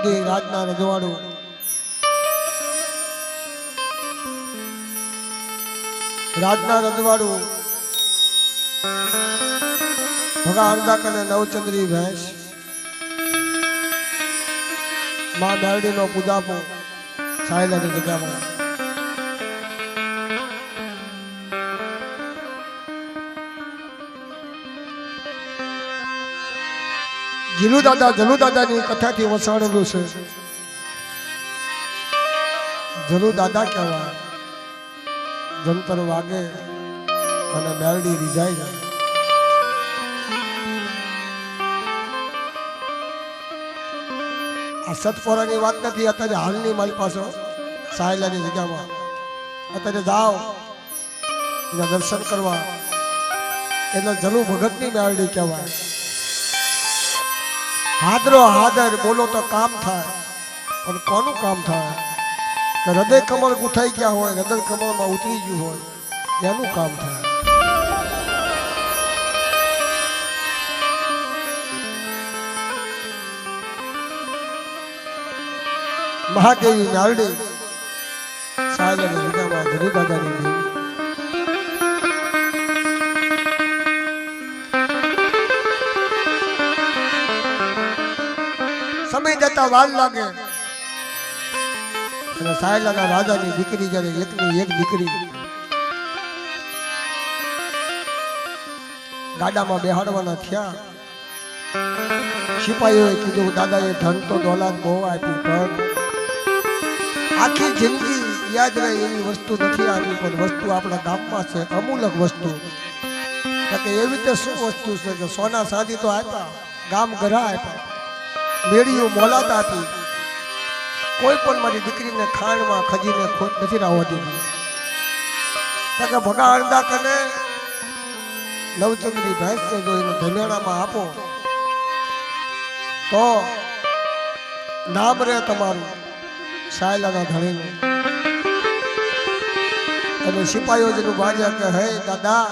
જેથી રાજના રજવાડું ભગા અર્ધા કને નવચંદ્રી ભેંસ માં મેરડીનો પૂજાપો સાયલાની જગ્યામાં જલુ દાદાની કથાથી વસાડેલું છે. જલુ દાદા કહેવાય, જંતર વાગે અને મેરડી રીઝાઈ જાય. આ સતપોરાની વાત નથી, અત્યારે હાલની મારી પાસે સાયલાની જગ્યામાં અત્યારે જાઓ એના દર્શન કરવા. એનો જલુ ભગતની મેરડી કહેવાય. હાદરો હાદર બોલો તો કામ થાય, પણ કોનું કામ થાય? કે હૃદય કમળ ગુથાઈ ગયા હોય, હૃદય કમળમાં ઉતરી ગયું હોય, એનું કામ થાય. મહાદેવી મેરડી સાયલાની જગ્યામાં જલુ દાદાની દેવી. સમય જતા વાર લાગે અને સાયલાના રાજાની દીકરી જ્યારે એકની એક દીકરી ગાડામાં બેહાડવાના થયા. સિપાહીઓએ કીધું દાદાએ ધન તો દોલાત બહુ આપી, પણ આખી જિંદગી યાદ રહે એવી વસ્તુ નથી આપી. પણ વસ્તુ આપણા ગામમાં છે, અમૂલક વસ્તુ. કે એવી રીતે શું વસ્તુ છે કે સોના ચાંદી તો આપ્યા, ગામ ઘરા આપ્યા, મેળીઓ મોલાત આપી, કોઈ પણ મારી દીકરીને ખાંડમાં ખજીને ખોટ નથી આવવા દીધી. કે ભગા અડધા કને નવચંદ્રી ભેંસને જો એને ધમેણામાં આપો તો નામ રહે તમારું સાયલાના ધણીનું. અને સિપાહીઓ જેનું બાજ્યા કે હે દાદા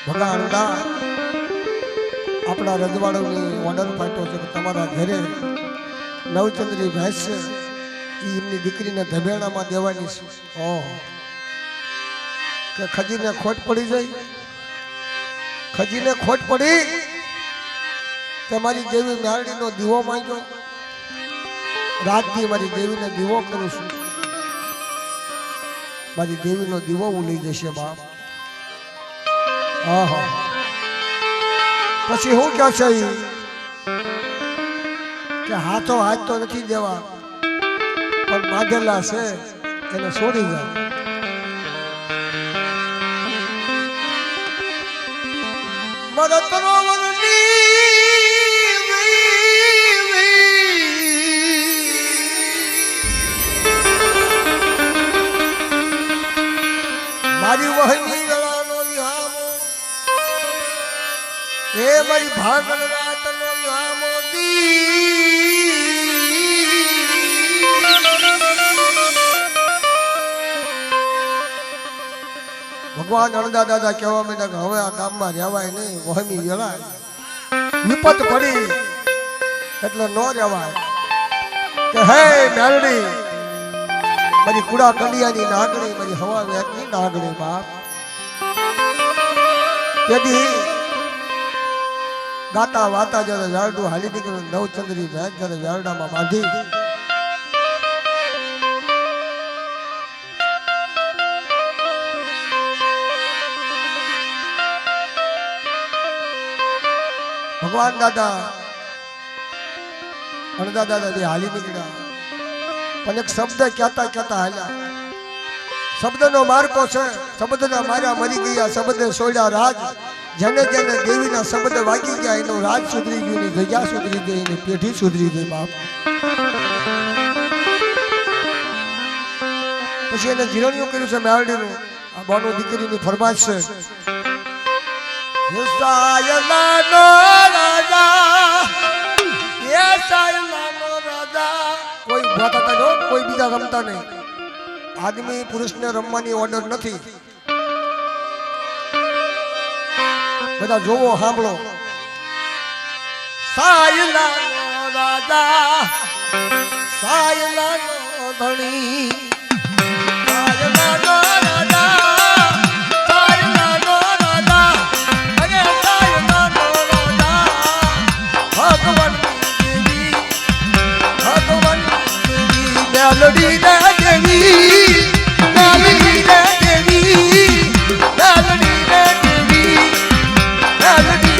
ભગા અડધા આપણા રજવાડાની ઓર્ડર ફાટ્યો છે કે તમારા ઘરે નવચંદ્રી ભેંસ છે, એ એમની દીકરીને ધમેણામાં દેવાની છે. ઓહો, કે ખજીને ખોટ પડી જાય, ખજીને ખોટ પડી તે મારી દેવી મેરડીનો દીવો માંગ્યો. રાતથી મારી દેવીને દીવો કરું છું, મારી દેવીનો દીવો હું લઈ જશે બાપ. આહા, પછી હું ક્યાં છે કે હાથો હાથ તો નથી દેવા, પણ બાંધેલા છે એને છોડી જાઓ. મારી વહની ગળાનો વિહામો, એ મારી ભાગલ રાતનો વિહામો ભગવાન અણદા દાદા કહેવા માંડ્યા કે હવે આ ગામમાં રહેવાય નહીં, વહની વેળાય, વિપત પડી એટલે ન રહેવાય. કે હે મેરડી મારી કુડા કંડિયાની નાગણી, મારી હવા વેતની નાગણી બાપ. તેથી ગાતા વાતા જ્યારે વેરડું હાલી નીકળ્યું, નવચંદ્રી ભેંસ જ્યારે વેરડામાં બાંધી ભગવાન દાદા અણદા દાદા બે હાલી નીકળ્યા. પણ એક શબ્દ કહેતા કહેતા હાલ્યા. શબ્દનો માર્કો છે, શબ્દના માર્યા મરી ગયા, શબ્દે સોડ્યા રાજ. જેને જેને દેવીના શબ્દ વાગી ગયા એનું રાજ સુધરી ગયું, એની જગ્યા સુધરી ગઈ, એની પેઢી સુધરી ગઈ બાપ. પછી એને જીરણિયું કર્યું છે મેરડીનું. આ બોનું દીકરીની ફરમાઈશ છે. સાયલાનો રાજા, એ સાયલાનો રાજા. કોઈ ઉભા થતા ન, કોઈ બીજા રમતા નહીં. આદમી પુરુષને રમવાની ઓર્ડર નથી. બધા જોવો સાંભળો. સાયલાનો રાજા સાયલાનો ધણી સાયલાનો રાજા સાયલાનો રાજા અરે સાયલાનો રાજા ભગવાનની દેવી મેલડી ને દેવી મેલડી ને દેવી મેલડી ને દેવી મેલડી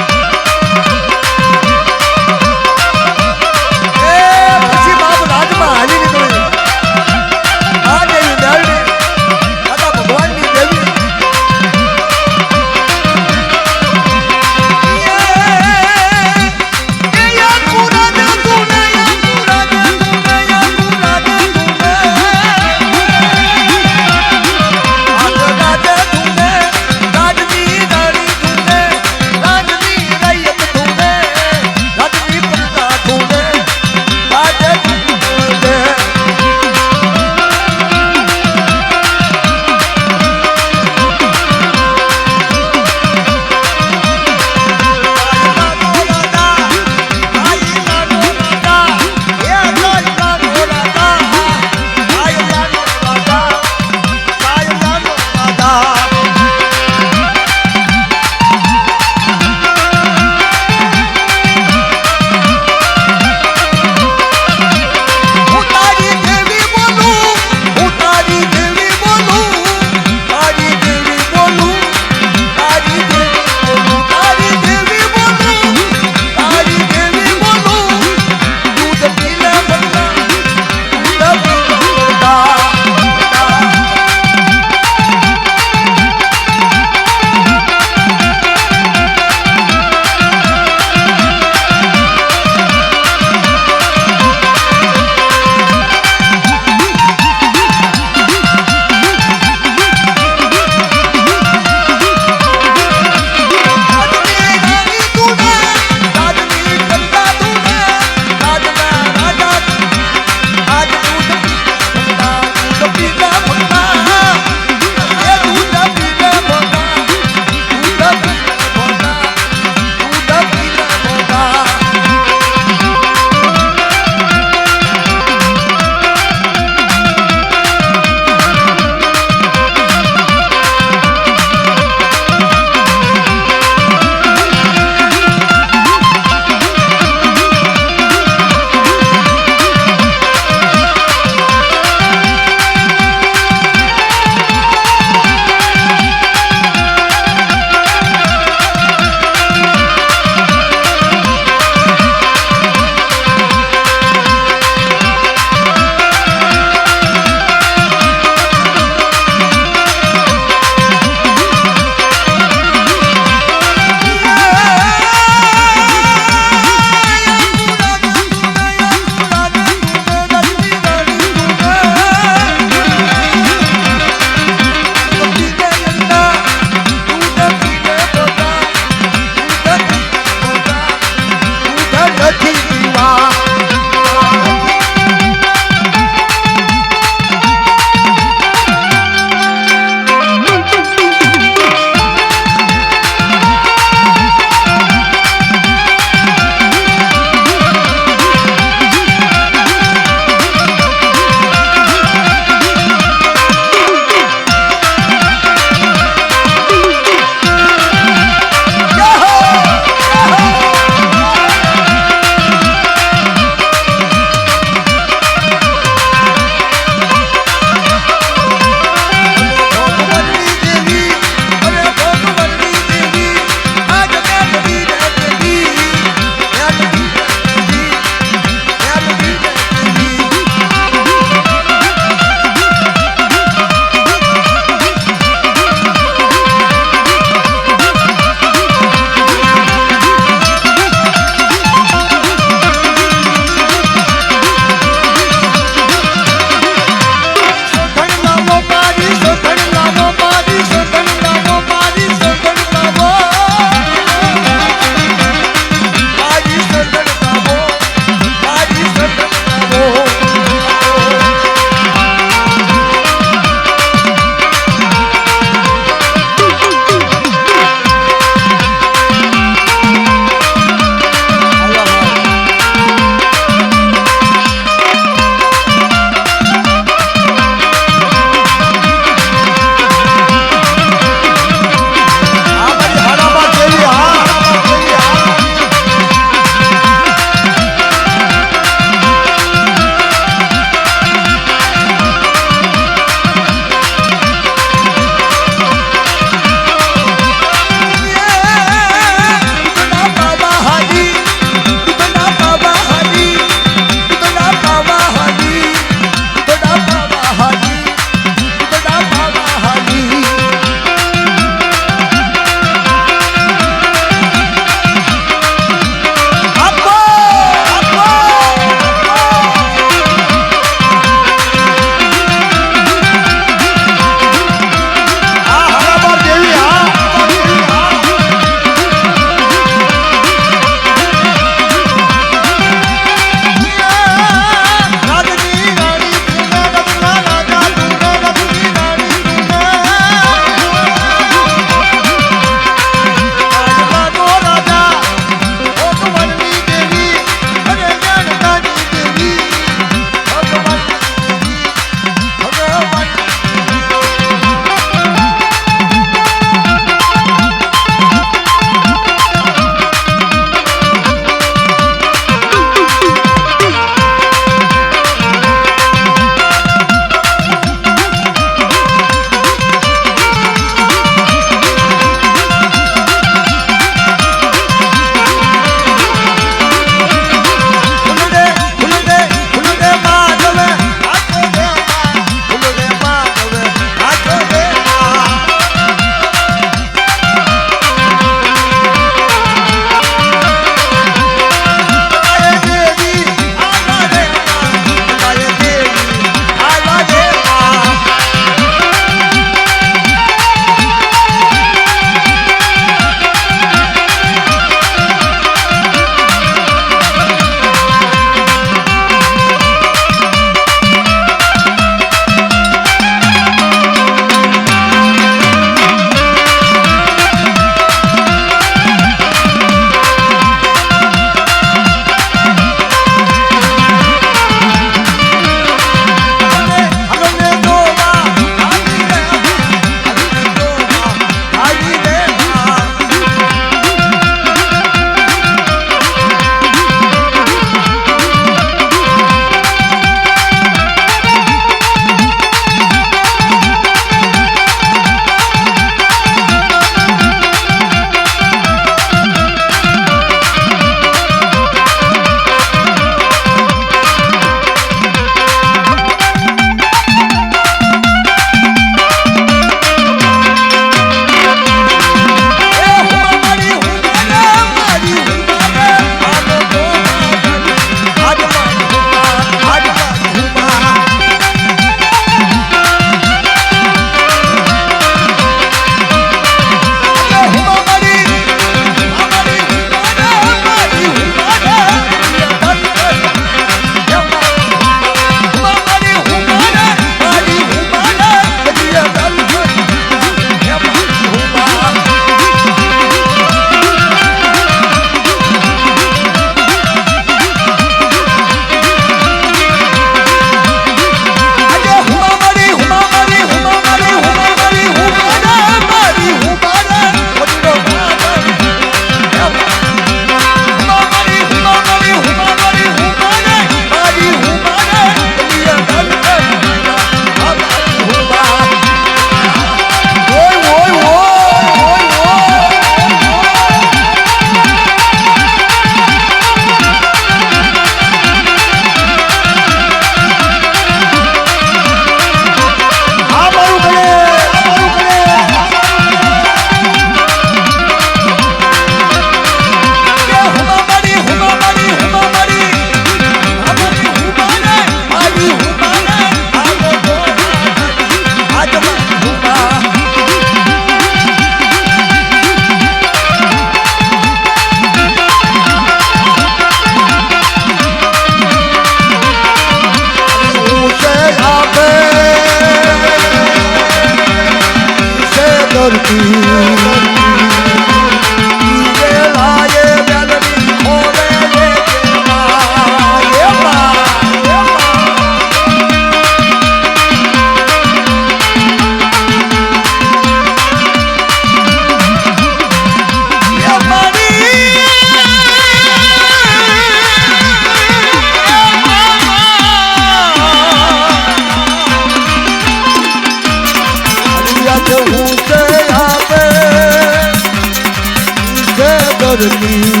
મૂર્તિ